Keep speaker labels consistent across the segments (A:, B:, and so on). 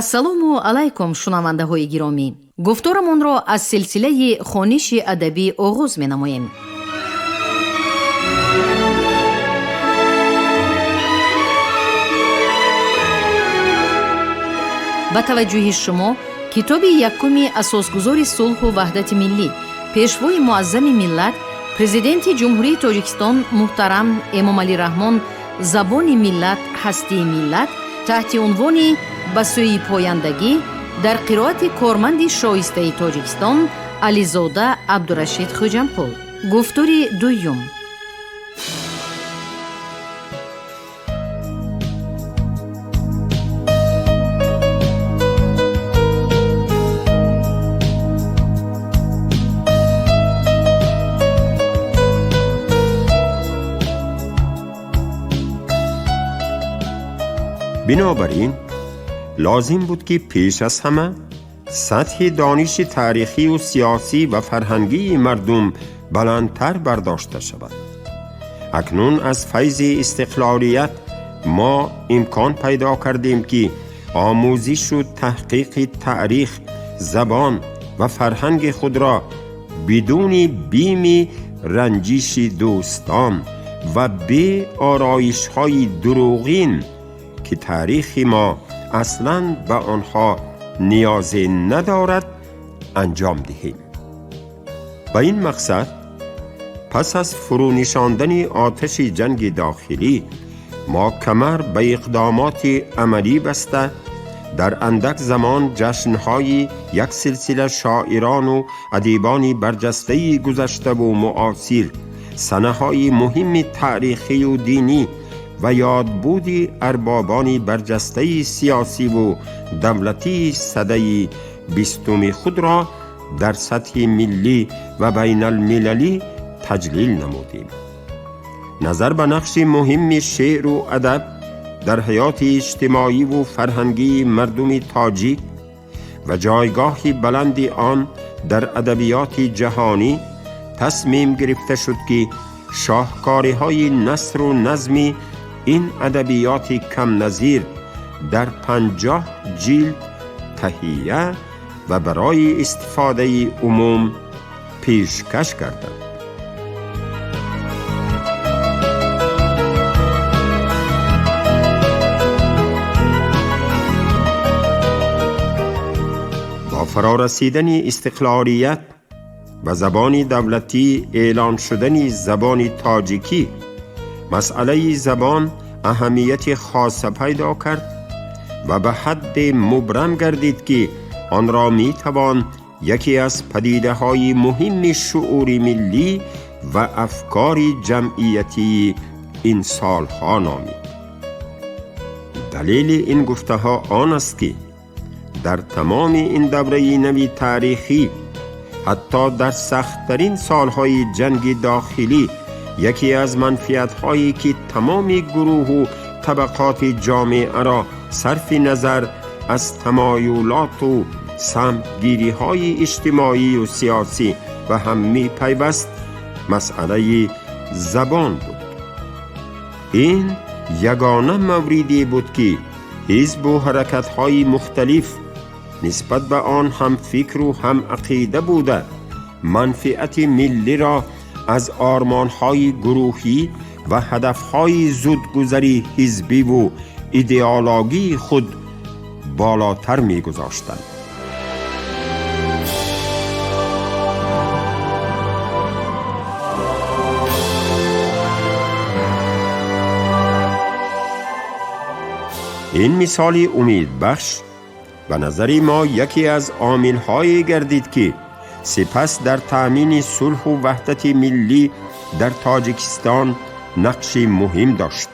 A: ассалому алайкум шунавандаҳои гиромӣ. гуфторамонро аз силсилаи хониши адабӣ оғоз менамоем. ба таваҷҷӯҳи шумо китоби якуми асосгузори сулҳу ваҳдати миллӣ, пешвои муаззами миллат, президенти ҷумҳурии Тоҷикистон муҳтарам Эмомалӣ Раҳмон забони миллат ҳастии миллат таҳти унвони ба сӯи пояндагӣ дар қироати корманди шоистаи Тоҷикистон Ализода Абдурашид Хоҷампур. гуфтори дуюм.
B: بنابراین لازم بود که پیش از همه سطح دانش تاریخی و سیاسی و فرهنگی مردم بلندتر برداشته شود. اکنون از فیض استقلالیت ما امکان پیدا کردیم که آموزش و تحقیق تاریخ، زبان و فرهنگ خود را بدون بیم رنجش دوستان و به آرایش‌های دروغین که تاریخ ما اصلاً به آنها نیازی ندارد انجام دهیم. با این مقصد پس از فرونشاندن آتش جنگ داخلی ما کمر به اقدامات عملی بسته در اندک زمان جشن‌های یک سلسله شاعران و ادیبان برجسته گذشته و معاصر، سنه‌های مهم تاریخی و دینی و یادبود اربابان برجسته سیاسی و دولتی سده 20 خود را در سطح ملی و بین المللی تجلیل نمودیم. نظر به نقش مهم شعر و ادب در حیات اجتماعی و فرهنگی مردم تاجیک و جایگاه بلند آن در ادبیات جهانی تصمیم گرفته شد که شاهکارهای نثر و نظم این ادبیات کم نظیر در 50 جلد تهیه و برای استفاده عموم پیشکش کردند. با فرارسیدن استقلالیت و زبان دولتی اعلان شدن زبان تاجیکی، مسئله زبان اهمیت خاص پیدا کرد و به حد مبرم گردید که آن را می توان یکی از پدیده‌های مهم شعور ملی و افکار جمعیتی این سالها نامید. دلیل این گفته‌ها آن است که در تمام این دوره نوی تاریخی، حتی در سخت‌ترین سالهای جنگ داخلی، یکی از منفعت‌هایی که تمام گروه و طبقات جامعه را صرف نظر از تمایلات و سمت‌گیری‌های اجتماعی و سیاسی و هم می‌پیوست مسئله زبان بود. این یگانه موردی بود که حزب و حرکت‌های مختلف نسبت به آن هم فکر و هم عقیده بوده منفعت ملی را از آرمان‌های گروهی و هدف‌های زودگذری حزبی و ایدئولوژی خود بالاتر می‌گذاشتند. این مثال امیدبخش به نظر ما یکی از عامل‌هایی گردید که سپس در تأمین صلح و وحدت ملی در تاجیکستان نقش مهم داشت.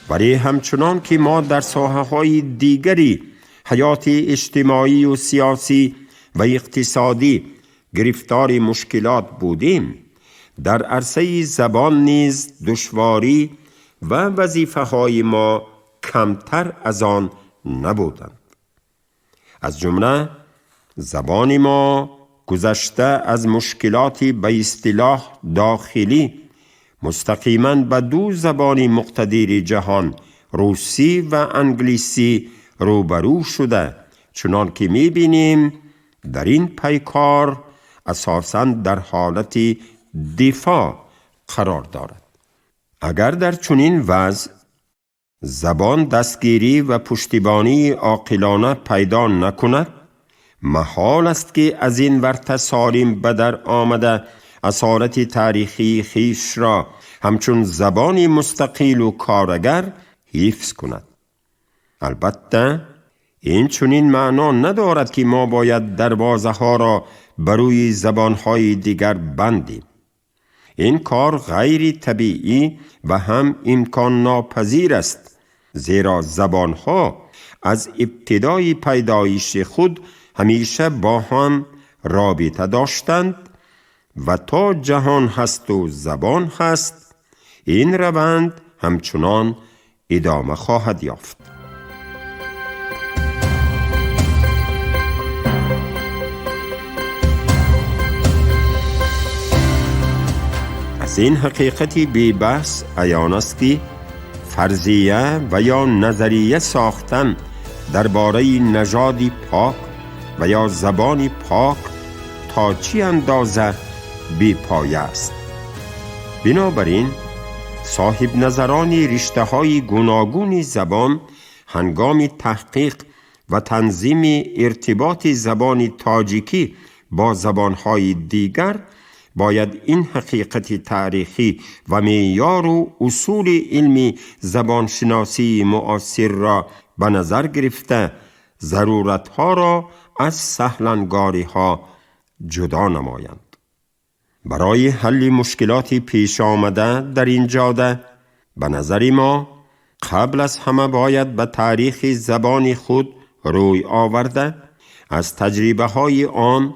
B: ولی همچنان که ما در ساحه‌های دیگری حیات اجتماعی و سیاسی و اقتصادی گرفتار مشکلات بودیم، در عرصه زبان نیز دشواری و وظیفه‌های ما کمتر از آن نبودند. از جمله زبان ما گذشته از مشکلات به اصطلاح داخلی مستقیما به دو زبان مقتدر جهان، روسی و انگلیسی، روبرو شده، چنان که می‌بینیم در این پیکار اساساً در حالت دفاع قرار دارد. اگر در چنین وضع زبان دستگیری و پشتیبانی عاقلانه پیدا نکند، محال است که از این ورطه سالم به در آمده اصالت تاریخی خویش را همچون زبانی مستقل و کارگر حفظ کند. البته این چنین معنا ندارد که ما باید دروازه ها را بروی زبان های دیگر بندیم. این کار غیر طبیعی و هم امکان ناپذیر است، زیرا زبان ها از ابتدای پیدایش خود همیشه با هم رابطه داشتند و تا جهان هست و زبان هست این روند همچنان ادامه خواهد یافت. از این حقیقتی بی بحث عیان است که فرضیه و یا نظریه ساختن درباره نژادی پاک و یا زبانی پاک تا چی اندازه بی پایه است. بنابراین صاحب نظرانی رشته های گوناگون زبان هنگام تحقیق و تنظیم ارتباط زبان تاجیکی با زبانهای دیگر باید این حقیقت تاریخی و معیار و اصول علمی زبانشناسی معاصر را به نظر گرفته ضرورتها را از سهلنگاری‌ها جدا نمایند. برای حل مشکلات پیش آمده در این جاده به نظر ما قبل از همه باید به تاریخ زبان خود روی آورده از تجربه های آن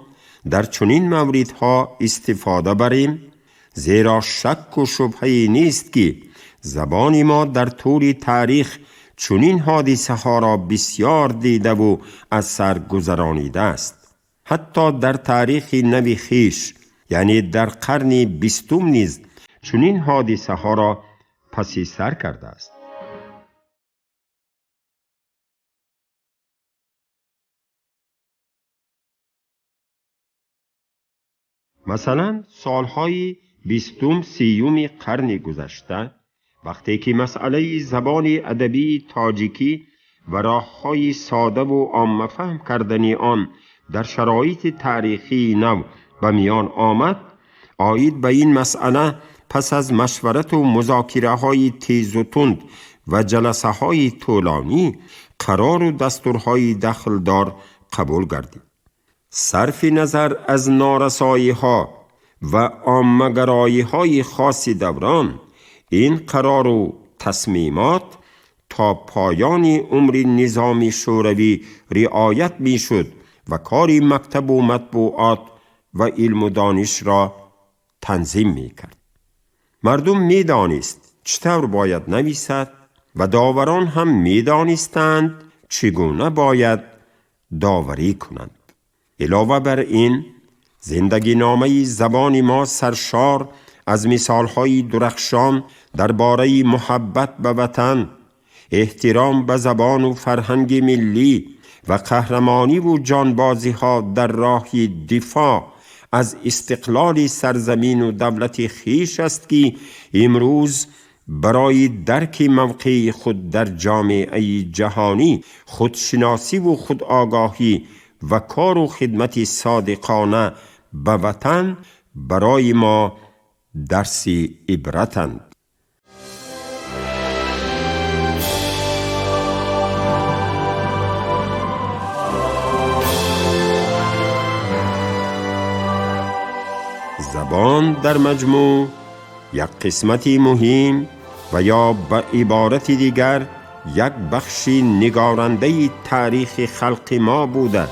B: در چنین موردها استفاده بریم، زیرا شک و شبهه نیست که زبان ما در طول تاریخ چنین حادثه ها را بسیار دیده و از سر گذرانیده است. حتی در تاریخ نو خویش یعنی در قرن 20 نیز چنین حادثه ها را پس سر کرده است. مثلا سالهای 20-30 قرن گذشته وقتی که مسئله زبان ادبی تاجیکی و راه‌های ساده و عامه فهم کردن آن در شرایط تاریخی نو به میان آمد، عاید به این مسئله پس از مشورت و مذاکره‌های تیز و تند و جلسه‌های طولانی قرار و دستورهای دخلدار قبول گردید. صرف نظر از نارسایی‌ها و عامه‌گرایی‌های خاص دوران، این قرار و تصمیمات تا پایان عمر نظام شوروی رعایت می‌شد و کار مکتب و مطبوعات و علم و دانش را تنظیم می‌کرد. مردم می‌دانست چطور باید نویسد و داوران هم می‌دانستند چگونه باید داوری کنند. علاوه بر این زندگی نامه زبان ما سرشار از مثالهای درخشان درباره محبت به وطن، احترام به زبان و فرهنگ ملی و قهرمانی و جانبازی ها در راه دفاع از استقلال سرزمین و دولت خویش است که امروز برای درک موقع خود در جامعه جهانی خودشناسی و خودآگاهی و کار و خدمت صادقانه به وطن برای ما درس عبرتند. زبان در مجموع یک قسمتی مهم و یا به عبارت دیگر یک بخش نگارنده تاریخ خلق ما بوده،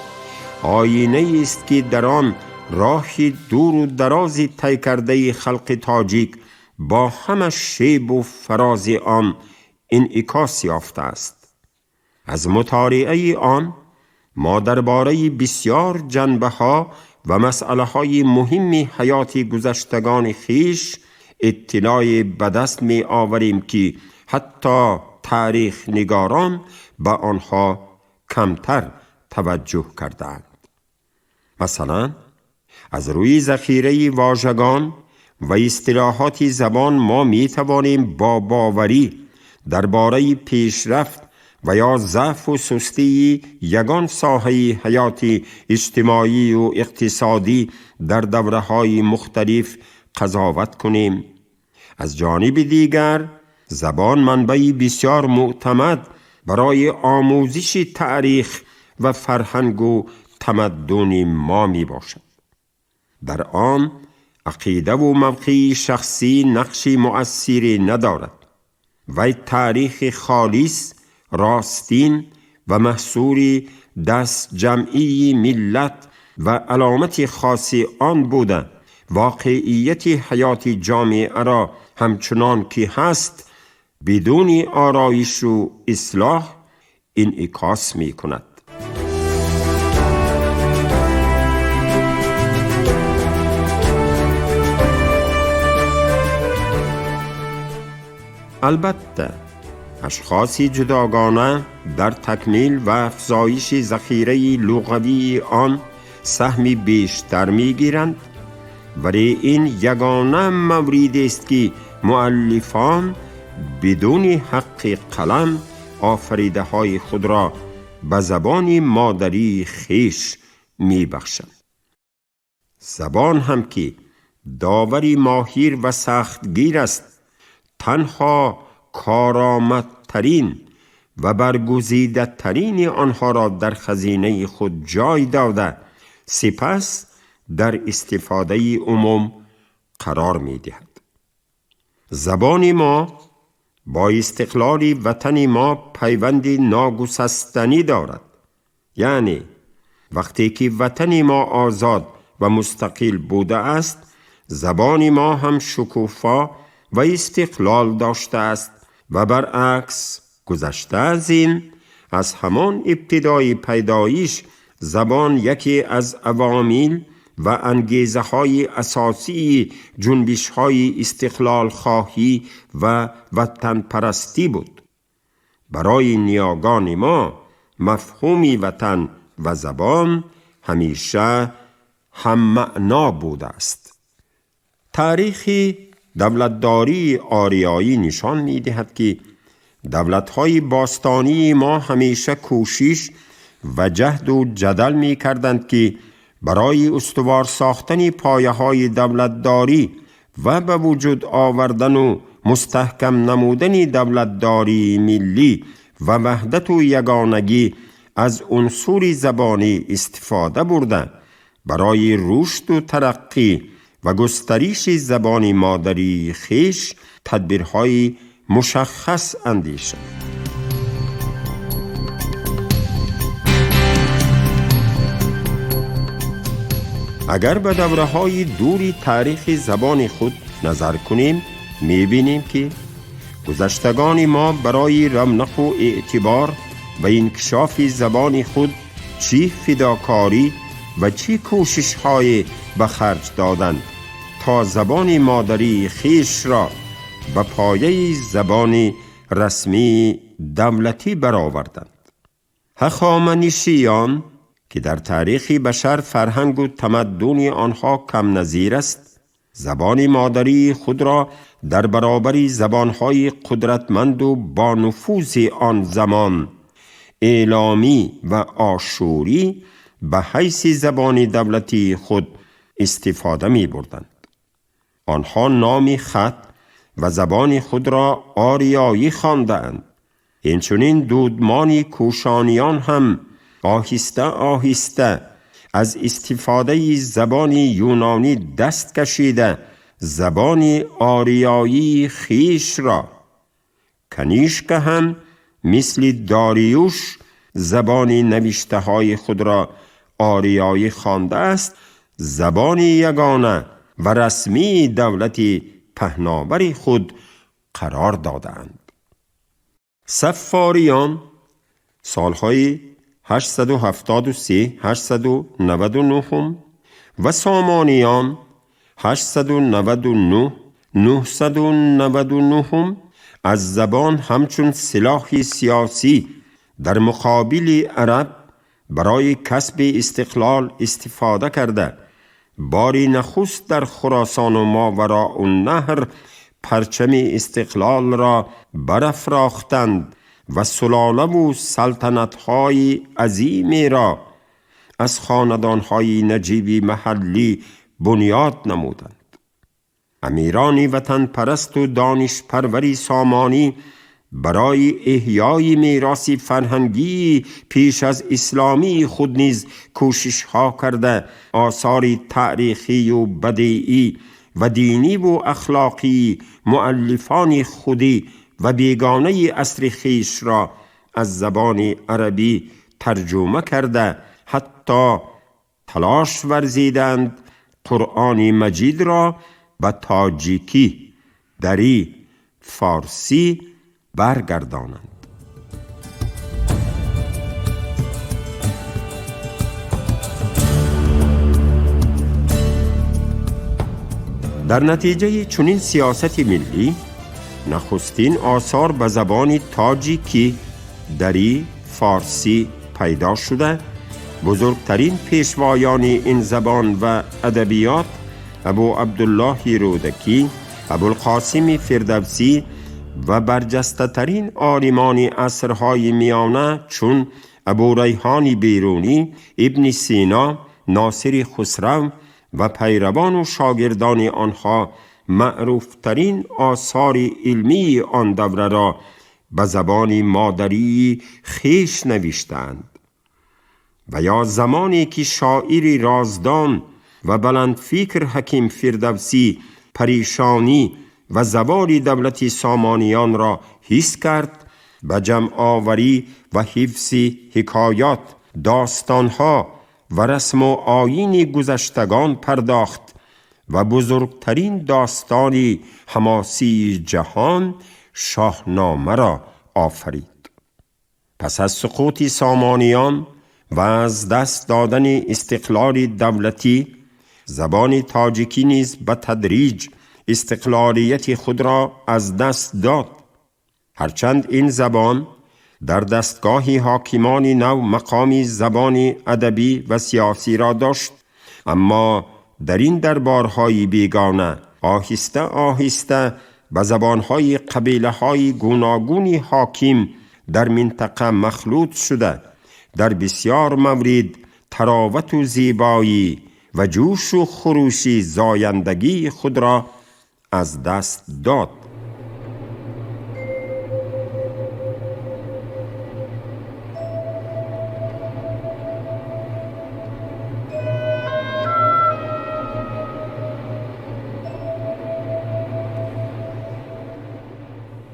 B: آینه است که در آن راه دور و دراز طی کرده خلق تاجیک با همه شیب و فراز آن انعکاس یافته است. از مطالعه آن ما درباره بسیار جنبه ها و مسئله های مهم حیات گذشتگان خویش اطلاع به دست می آوریم که حتی تاریخ نگاران به آنها کمتر توجه کردند. مثلا از روی ذخیره واژگان و اصطلاحات زبان ما می توانیم با باوری درباره پیشرفت و یا ضعف و سستی یگان ساحه حیاتی اجتماعی و اقتصادی در دوره‌های مختلف قضاوت کنیم. از جانب دیگر زبان منبعی بسیار معتمد برای آموزش تاریخ و فرهنگ و تمدن ما می باشد. در آن عقیده و موقع شخصی نقشی مؤثری ندارد و تاریخ خالص، راستین و محصول دست جمعی ملت و علامت خاص آن بوده واقعیت حیات جامعه را همچنان که هست بدون آرایش و اصلاح انعکاس می کند. البته اشخاصی جداگانه در تکمیل و افزایش ذخیره لغوی آن سهمی بیشتر می‌گیرند، ولی این یگانه موردی است که مؤلفان بدون حق قلم آفریده های خود را به زبان مادری خویش می‌بخشند. زبان هم که داوری ماهر و سختگیر است، تنها کارآمدترین و برگزیده ترین آنها را در خزینه خود جای داده سپس در استفاده عموم قرار می دهد. زبان ما با استقلال وطن ما پیوند ناگسستنی دارد. یعنی وقتی که وطن ما آزاد و مستقل بوده است، زبان ما هم شکوفا و استقلال داشته است و برعکس گذشته از این، از همان ابتدای پیدایش زبان یکی از عوامل و انگیزه های اساسی جنبش های استقلال خواهی و وطن پرستی بود. برای نیاگان ما مفهوم وطن و زبان همیشه هم معنا بوده است. تاریخی دولتداری آریایی نشان می دهد که دولت‌های باستانی ما همیشه کوشش و جهد و جدل می کردند که برای استوار ساختن پایه‌های دولتداری و به وجود آوردن و مستحکم نمودن دولتداری ملی و وحدت و یگانگی از عنصر زبانی استفاده برده برای رشد و ترقی و گسترش زبان مادری خویش تدبیرهای مشخص اندیشند. اگر به دوره‌های دوری تاریخ زبان خود نظر کنیم، می‌بینیم که گذشتگان ما برای رونق و اعتبار و انکشاف زبان خود چه فداکاری و چه کوشش‌های به خرج دادند تا زبان مادری خویش را به پایه زبان رسمی دولتی برآوردند. هخامنشیان که در تاریخ بشر فرهنگ و تمدن آنها کم نظیر است، زبان مادری خود را در برابر زبانهای قدرتمند و با نفوذ آن زمان ایلامی و آشوری به حیث زبان دولتی خود استفاده می بردند. آنها نام خط و زبان خود را آریایی خواندند. اینچنین دودمان کوشانیان هم آهسته آهسته از استفاده زبان یونانی دست کشیده زبان آریایی خویش را. کنیشک هم مثل داریوش زبان نوشته های خود را آریایی خوانده است، زبان یگانه و رسمی دولت پهناور خود قرار دادند. صفاریان سالهای 873-899 و سامانیان 899-999 از زبان همچون سلاح سیاسی در مقابل عرب برای کسب استقلال استفاده کرده باری نخست در خراسان و ماوراء النهر پرچم استقلال را برافراختند و سلاله و سلطنت‌های عظیمی را از خاندان‌های نجیبی محلی بنیاد نمودند. امیران وطن پرست و دانش پروری سامانی برای احیای میراث فرهنگی پیش از اسلامی خود نیز کوشش ها کرده آثار تاریخی و بدیعی و دینی و اخلاقی مؤلفان خودی و بیگانه عصر خویش را از زبان عربی ترجمه کرده حتی تلاش ورزیدند قرآن مجید را به تاجیکی، دری، فارسی برگردانند. در نتیجه چنین سیاست ملی نخستین آثار به زبان تاجیکی، دری، فارسی پیدا شده. بزرگترین پیشوایان این زبان و ادبیات ابو عبدالله رودکی، ابوالقاسم فردوسی و برجسته ترین عالمان عصرهای میانه چون ابو ریحان بیرونی، ابن سینا، ناصر خسرو و پیروان و شاگردان آنها معروف ترین آثار علمی آن دوره را به زبان مادری خویش نوشتند. و یا زمانی که شاعری رازدان و بلند فکر حکیم فردوسی پریشانی و زوال دولت سامانیان را حس کرد، به جمع آوری و حفظ حکایات، داستانها و رسم و آیین گذشتگان پرداخت و بزرگترین داستان حماسی جهان، شاهنامه را آفرید. پس از سقوط سامانیان و از دست دادن استقلال دولتی، زبان تاجیکی نیز به تدریج استقلالیت خود را از دست داد. هرچند این زبان در دستگاه حاکمان نو مقامی زبان ادبی و سیاسی را داشت، اما در این دربارهای بیگانه آهسته آهسته به زبانهای قبیله‌های گوناگونی حاکم در منطقه مخلوط شده، در بسیار مورد تراوت و زیبایی و جوش و خروشی زایندگی خود را از دست داد.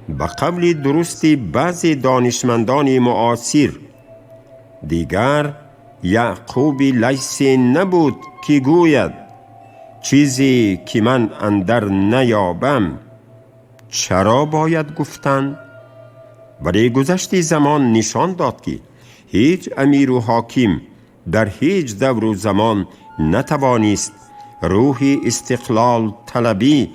B: به قول درستی بعضی دانشمندان معاصر، دیگر یعقوب لیثی نبود که گوید چیزی که من اندر نیابم چرا باید گفتن؟ ولی گذشت زمان نشان داد که هیچ امیر و حاکم در هیچ دور و زمان نتوانست روح استقلال طلبی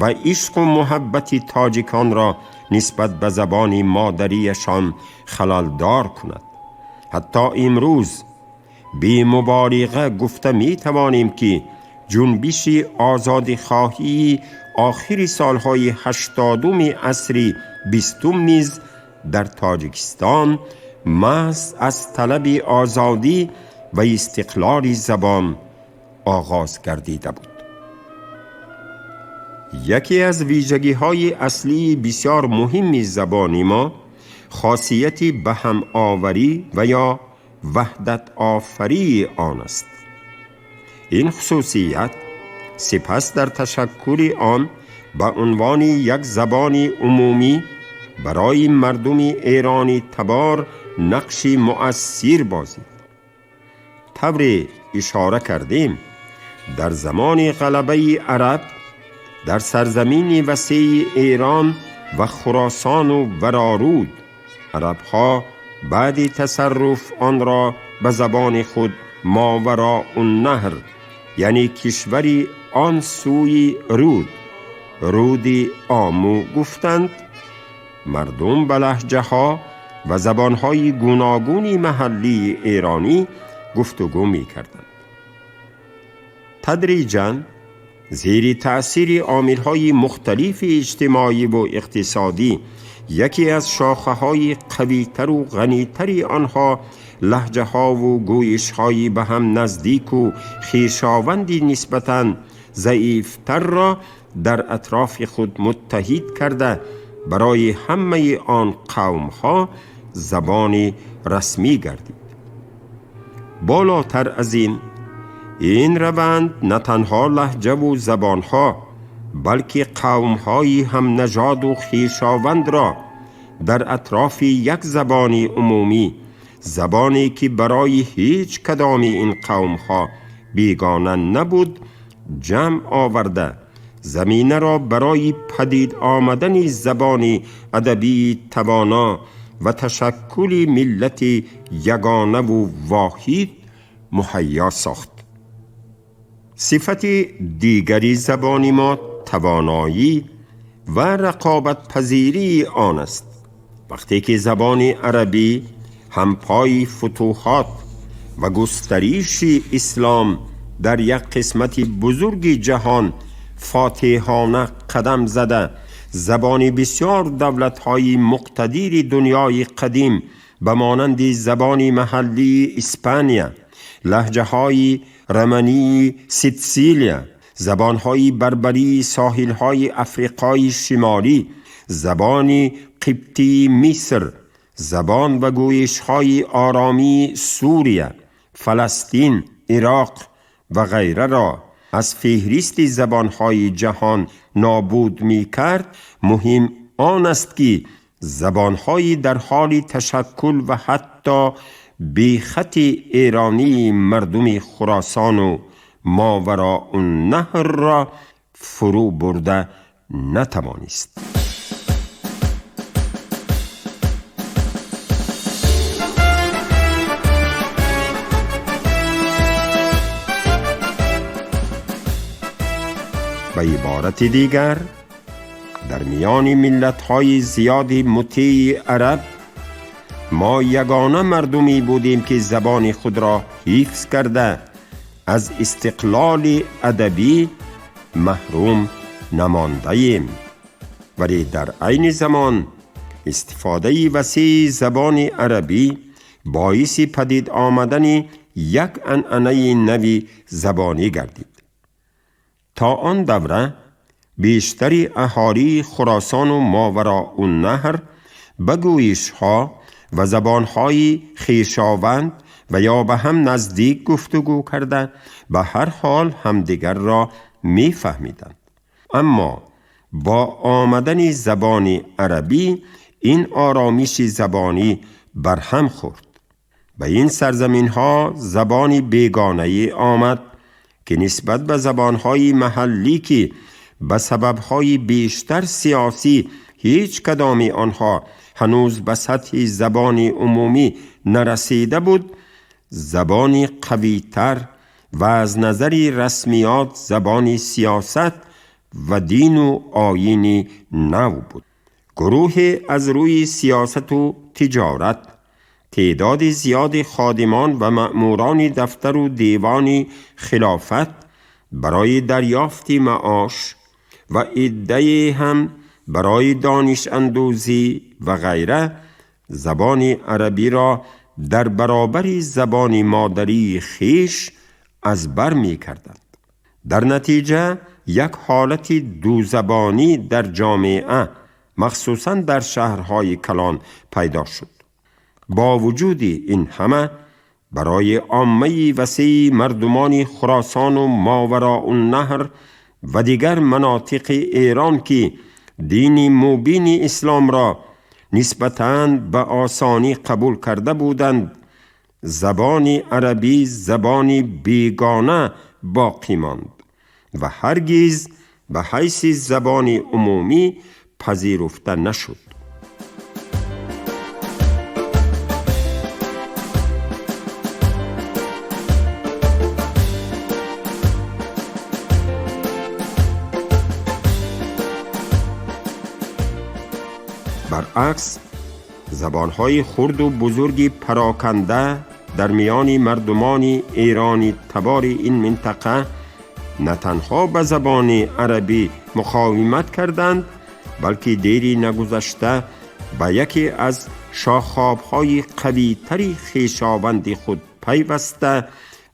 B: و عشق و محبت تاجیکان را نسبت به زبان مادریشان خللدار کند. حتی امروز بی مبالغه گفته می توانیم که جنبش آزادخواهی آخر سالهای 80 عصر 20 نیز در تاجیکستان محض از طلب آزادی و استقلال زبان آغاز گردیده بود. یکی از ویژگی‌های اصلی بسیار مهم زبان ما خاصیت به هم آوری و یا وحدت آفری آن است. این خصوصیت سپس در تشکل آن به عنوان یک زبان عمومی برای مردم ایرانی تبار نقش مؤثر بازید. طور اشاره کردیم در زمان غلبه عرب در سرزمین وسیع ایران و خراسان و ورارود، عربها بعد تصرف آن را به زبان خود ماوراء النهر یعنی کشوری آن سوی رود آمو گفتند. مردم به لهجه ها و زبانهای گوناگونی محلی ایرانی گفتگو می کردند. تدریجاً زیر تأثیر عامل‌های مختلف اجتماعی و اقتصادی یکی از شاخه‌های قوی‌تر و غنی‌تر آنها لهجه‌ها و گویش‌های به هم نزدیک و خویشاوندی نسبتاً ضعیف‌تر را در اطراف خود متحد کرده برای همه آن قوم‌ها زبان رسمی گردید. بالاتر از این روند نه تنها لهجه و زبانها بلکه قوم‌های هم نژاد و خویشاوند را در اطراف یک زبان عمومی، زبانی که برای هیچ کدام این قوم‌ها بیگانه نبود، جمع آورده زمینه را برای پدید آمدن زبان ادبی توانا و تشکل ملت یگانه و واحد مهیا ساخت. صفت دیگری زبان ما توانایی و رقابت پذیری آن است. وقتی که زبان عربی همپای فتوحات و گستریش اسلام در یک قسمت بزرگ جهان فاتحانه قدم زده، زبان بسیار دولت‌های مقتدر دنیای قدیم به مانند زبان محلی اسپانیا، لهجه‌های رمنی سیسیلیا، زبان‌های بربری ساحل‌های افریقای شمالی، زبان قبطی مصر، زبان و گویش‌های آرامی سوریه، فلسطین، عراق و غیره را از فهرست زبان‌های جهان نابود می‌کرد، مهم آن است که زبان‌های در حال تشکل و حتی بی خط ایرانی مردم خراسان و ماوراءالنهر را فرو برده نتوانست. به عبارت دیگر، در میان ملت‌های زیاد مطیع عرب ما یگانه مردمی بودیم که زبان خود را حفظ کرده از استقلال ادبی محروم نمانده ایم، ولی در عین زمان استفاده وسیع زبان عربی باعث پدید آمدن یک عنعنه نوی زبانی گردید. تا آن دوره بیشتر اهالی خراسان و ماوراءالنهر به گویش‌ها و زبان‌های خویشاوند و یا به هم نزدیک گفتگو کرده به هر حال همدیگر را می‌فهمیدند. اما با آمدن زبان عربی این آرامش زبانی برهم خورد. به این سرزمین‌ها زبانی بیگانه آمد که نسبت به زبان‌های محلی که به سبب‌های بیشتر سیاسی هیچ کدام آنها هنوز به سطح زبان عمومی نرسیده بود، زبانی قوی‌تر و از نظر رسمیات زبان سیاست و دین و آیین نو بود. گروه از روی سیاست و تجارت تعداد زیاد خادمان و مأموران دفتر و دیوان خلافت برای دریافت معاش و عده هم برای دانش اندوزی و غیره زبان عربی را در برابر زبان مادری خیش از بر می کردند. در نتیجه یک حالت دو زبانی در جامعه مخصوصاً در شهرهای کلان پیدا شد. با وجود این همه برای عامه وسیع مردمان خراسان و ماوراءالنهر و دیگر مناطق ایران که دین مبین اسلام را نسبتاً به آسانی قبول کرده بودند، زبان عربی زبانی بیگانه باقی ماند و هرگز به حیث زبان عمومی پذیرفته نشد. برعکس، زبانهای خرد و بزرگی پراکنده در میان مردمان ایرانی تبار این منطقه نه تنها به زبان عربی مقاومت کردند، بلکه دیری نگذشته به یکی از شاخاب‌های قوی‌تری خویشاوند خود پیوسته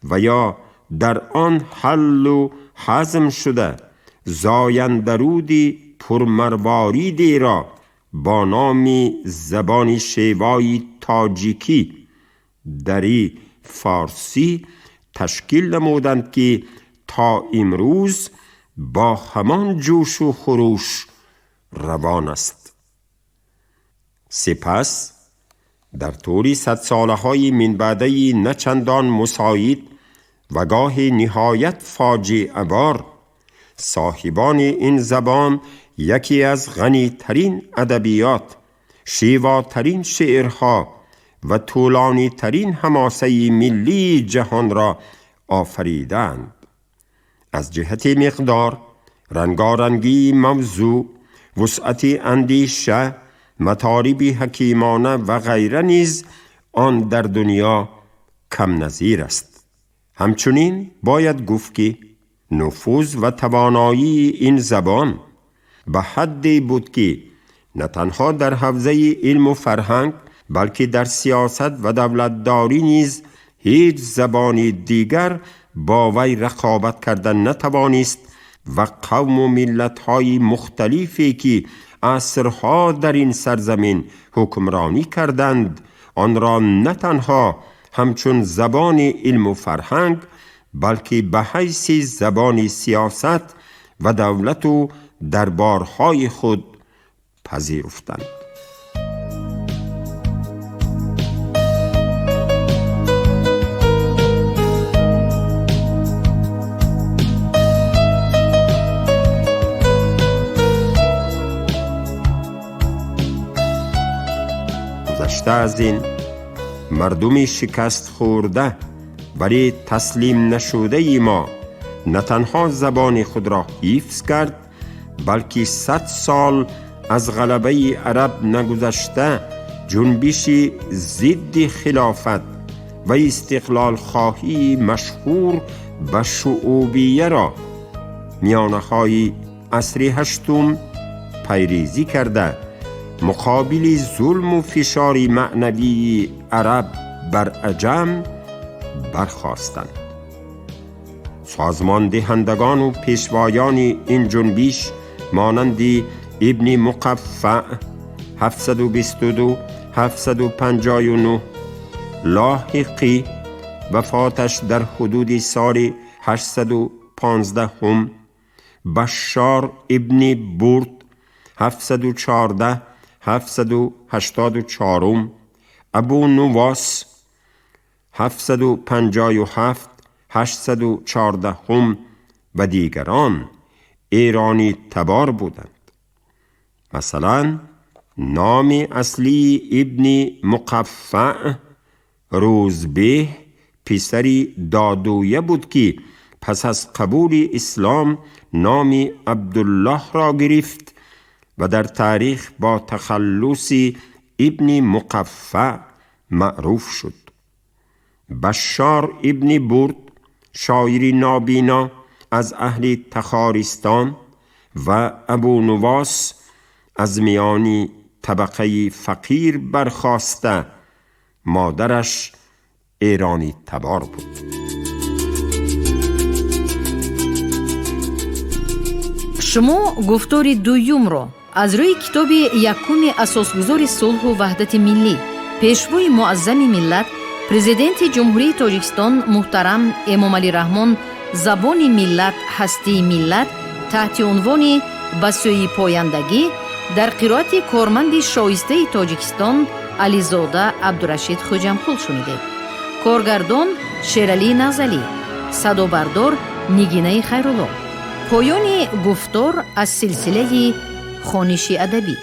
B: و یا در آن حل و هضم شده زایندرودی پرمرواریدی را با نام زبان شیوای تاجیکی دری فارسی تشکیل نمودند که تا امروز با همان جوش و خروش روان است. سپس در طول 100 سالهای من بعده نچندان مساعد و گاه نهایت فاجعه بار، صاحبان این زبان یکی از غنی ترین ادبیات، شیواترین شعرها و طولانی ترین حماسه ملی جهان را آفریدند. از جهت مقدار، رنگارنگی موضوع، وسعت اندیشه، مطالب حکیمانه و غیره نیز آن در دنیا کم نظیر است. همچنین باید گفت که نفوذ و توانایی این زبان به حدی بود که نه تنها در حوزه علم و فرهنگ بلکه در سیاست و دولتداری نیز هیچ زبانی دیگر با وی رقابت کردن نتوانست و قوم و ملت‌های مختلفی که عصرها در این سرزمین حکمرانی کردند آن را نه تنها همچون زبان علم و فرهنگ بلکه به حیث زبان سیاست و دولت و دربارهای خود پذیرفتند. گذشته از این، مردم شکست خورده ولی تسلیم نشده ما نه تنها زبان خود را حفظ کرد بلکه 100 سال از غلبه عرب نگذشته جنبش ضد خلافت و استقلال خواهی مشهور به شعوبیه را میانه‌های عصر هشتم پیریزی کرده مقابل ظلم و فشار معنوی عرب بر عجم برخاستند. سازمان دهندگان و پیشوایان این جنبش مانند ابن مقفع 722 759 لاحقی وفاتش در حدود سال 815 هم، بشار ابن برد 714 784 ابو نواس 757 814 و دیگران ایرانی تبار بودند. مثلا نام اصلی ابن مقفع روزبه پسری دادویه بود که پس از قبول اسلام نام عبدالله را گرفت و در تاریخ با تخلص ابن مقفع معروف شد. بشار ابن برد شاعری نابینا از اهل تخارستان و ابو نواس از میانی طبقه فقیر برخاسته مادرش ایرانی تبار بود.
A: شما گفتار دویم را از روی کتاب یکم اساسگذار صلح و وحدت ملی پیشوای معظم ملت پرزیدنت جمهوری تاجیکستان محترم امام علی رحمان زبان ملت هستی ملت تحت عنوان بسیوی پایندگی در قرائت کارمند شایسته تاجیکستان علیزاده عبدالرشید خوجمقل شنیدید. کارگردان شیرعلی نزلی، صدابردار نگینه خیرالله. پایان گفتار از سلسله خوانش ادبی.